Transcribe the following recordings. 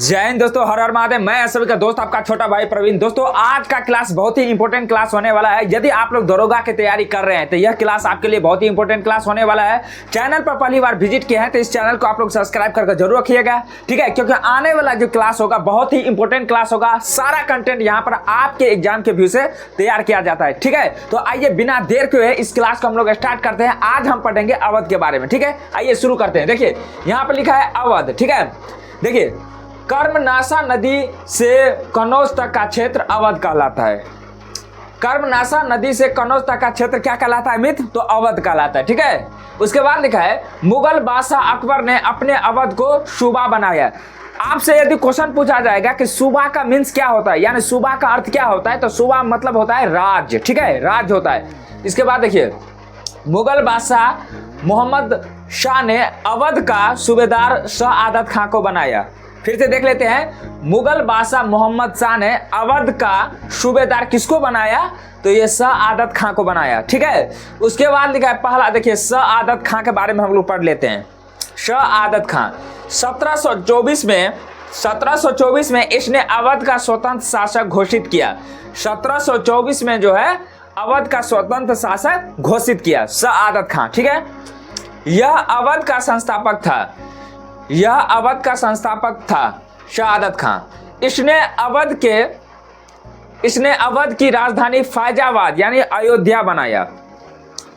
जय हिंद दोस्तों, हर हर महादेव। मैं सभी का दोस्त आपका छोटा भाई प्रवीण। दोस्तों आज का क्लास बहुत ही इंपॉर्टेंट क्लास होने वाला है। यदि आप लोग दरोगा की तैयारी कर रहे हैं तो यह क्लास आपके लिए बहुत ही इंपॉर्टेंट क्लास होने वाला है। चैनल पर पहली बार विजिट किए हैं तो इस चैनल को आप लोग सब्सक्राइब करके जरूर रखिएगा, ठीक है, क्योंकि आने वाला जो क्लास होगा बहुत ही इंपॉर्टेंट क्लास होगा। सारा कंटेंट यहाँ पर आपके एग्जाम के व्यू से तैयार किया जाता है, ठीक है। तो आइए बिना देर के इस क्लास को हम लोग स्टार्ट करते हैं। आज हम पढ़ेंगे अवध के बारे में, ठीक है। आइए शुरू करते हैं। देखिए यहाँ पर लिखा है अवध, ठीक है। देखिए कर्मनाशा नदी से कनौज तक का क्षेत्र अवध कहलाता है। कर्मनाशा नदी से कनौज तक का क्षेत्र क्या कहलाता है मित्र? तो अवध कहलाता है, ठीक है। उसके बाद लिखा है मुगल बादशाह अकबर ने अपने अवध को सूबा बनाया। आपसे यदि क्वेश्चन पूछा जाएगा कि सूबा का मीन्स क्या होता है, यानी सूबा का अर्थ क्या होता है, तो सूबा मतलब होता है राज्य, ठीक है, राज्य होता है। इसके बाद देखिए मुगल बादशाह मोहम्मद शाह ने अवध का सूबेदार सआदत खां को बनाया। फिर से देख लेते हैं, मुगल बादशाह मोहम्मद शाह ने अवध का सूबेदार किसको बनाया? तो ये सआदत खां को बनाया, ठीक है। उसके बाद लिखा है पहला, देखिए सआदत खां के बारे में हम लोग पढ़ लेते हैं। सआदत खां 1724 में इसने अवध का स्वतंत्र शासक घोषित किया। 1724 में जो है अवध का स्वतंत्र शासक घोषित किया सआदत खां, ठीक है। यह अवध का संस्थापक था सआदत खां। इसने अवध की राजधानी फैजाबाद यानी अयोध्या बनाया,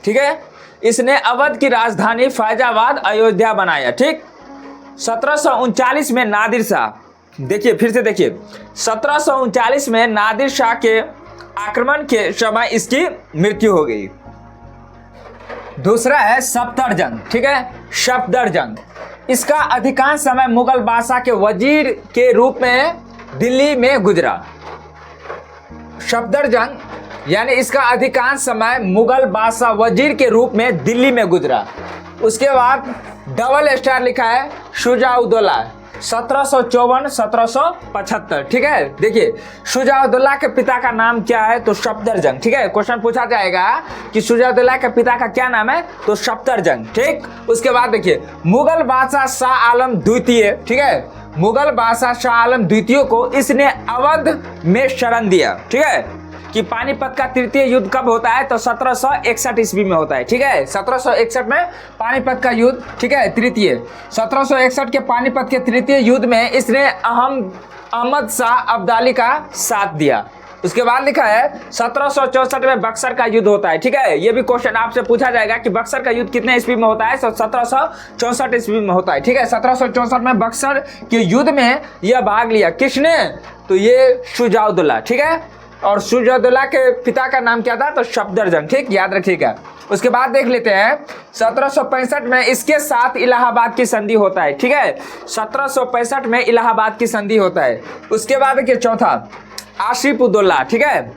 ठीक है। इसने अवध की राजधानी फैजाबाद अयोध्या बनाया, ठीक। 1739 में नादिर शाह, देखिए फिर से देखिए 1739 में नादिर शाह के आक्रमण के समय इसकी मृत्यु हो गई। दूसरा है सफदरजंग, ठीक है, सफदरजंग। इसका अधिकांश समय मुगल बादशाह के वजीर के रूप में दिल्ली में गुजरा। सफदरजंग यानी इसका अधिकांश समय मुगल बादशाह वजीर के रूप में दिल्ली में गुजरा। उसके बाद डबल स्टार लिखा है शुजाउद्दौला 1754-1775, ठीक है। देखिए शुजाउद्दौला के पिता का नाम क्या है? तो सफदरजंग, ठीक है। क्वेश्चन पूछा जाएगा कि शुजाउद्दौला के पिता का क्या नाम है? तो सफदरजंग, ठीक। उसके बाद देखिए मुगल बादशाह शाह आलम द्वितीय, ठीक है, मुगल बादशाह शाह आलम द्वितीय को इसने अवध में शरण दिया, ठीक है। कि पानीपत का तृतीय युद्ध कब होता है? तो 1761 ईस्वी में होता है, ठीक है। 1761 में पानीपत का युद्ध, ठीक है, तृतीय। 1761 के पानीपत के तृतीय युद्ध में इसने अहमद शाह अब्दाली का साथ दिया। उसके बाद लिखा है 1764 में बक्सर का युद्ध होता है, ठीक है। ये भी क्वेश्चन आपसे पूछा जाएगा कि बक्सर का युद्ध कितने ईस्वी में होता है? तो 1764 ईस्वी में होता है, ठीक है। 1764 में बक्सर के युद्ध में यह भाग लिया। किसने? तो ये शुजाउद्दौला, ठीक है। और शुजाउद्दौला के पिता का नाम क्या था? तो सफदरजंग, ठीक, याद रखिएगा। उसके बाद देख लेते हैं 1765 में इसके साथ इलाहाबाद की संधि होता है, ठीक है। 1765 में इलाहाबाद की संधि होता है। उसके बाद देखिए चौथा आसिफ उद्दौला, ठीक है।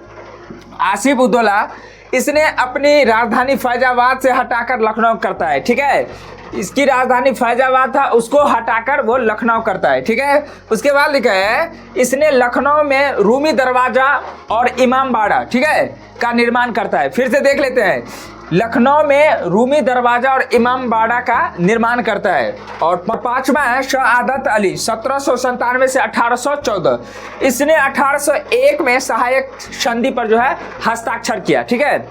आसिफ उद्दौला इसने अपनी राजधानी फैजाबाद से हटाकर लखनऊ करता है, ठीक है। इसकी राजधानी फैजाबाद था, उसको हटाकर वो लखनऊ करता है, ठीक है। उसके बाद लिखा है इसने लखनऊ में रूमी दरवाजा और इमामबाड़ा, ठीक है, का निर्माण करता है। फिर से देख लेते हैं, लखनऊ में रूमी दरवाजा और इमामबाड़ा का निर्माण करता है। और पांचवा है सआदत अली 1797 से 1814। इसने 1801 में सहायक संधि पर जो है हस्ताक्षर किया, ठीक है।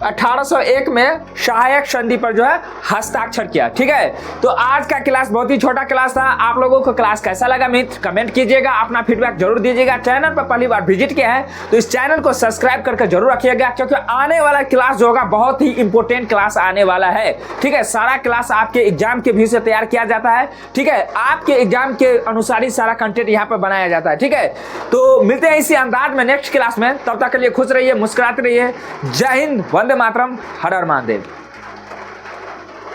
1801 में सहायक संधि पर जो है हस्ताक्षर किया, ठीक है। तो आज का क्लास बहुत ही छोटा क्लास था। आप लोगों को क्लास कैसा लगा मित्र? कमेंट कीजिएगा, अपना फीडबैक जरूर दीजिएगा। चैनल पर पहली बार विजिट किया है तो इस चैनल को सब्सक्राइब करके जरूर रखिएगा, क्योंकि आने वाला क्लास जो होगा बहुत ही इंपॉर्टेंट क्लास आने वाला है, ठीक है। सारा क्लास आपके एग्जाम के व्यू से तैयार किया जाता है, ठीक है। आपके एग्जाम के अनुसार ही सारा कंटेंट यहाँ पर बनाया जाता है, ठीक है। तो मिलते हैं इसी अंदाज में नेक्स्ट क्लास में। तब तक के लिए खुश रहिए, मुस्कुराते रहिए। जय हिंद, वंदे मातरम, हर हर महादेव।